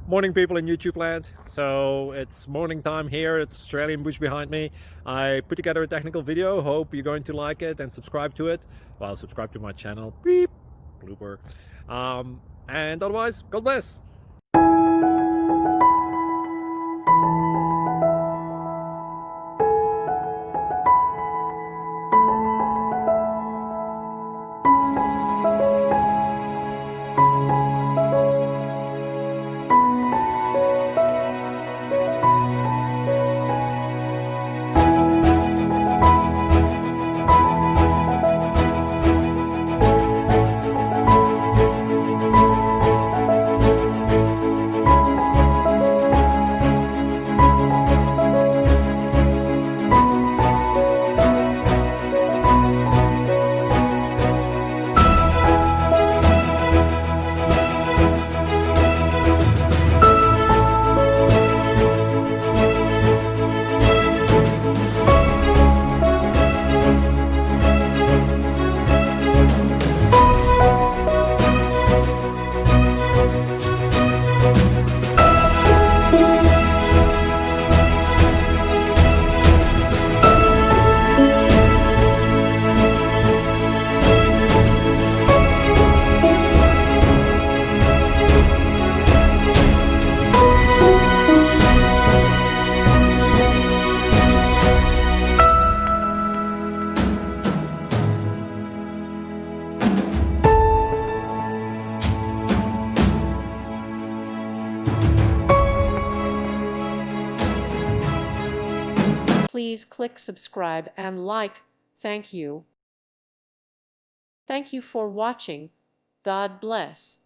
Morning, people in YouTube land. So it's morning time here. It's Australian bush behind me. I put together a technical video. Hope you're going to like it and subscribe to it. Well, subscribe to my channel. Beep. Blooper. And otherwise, God bless. Please click subscribe and like. Thank you. Thank you for watching. God bless.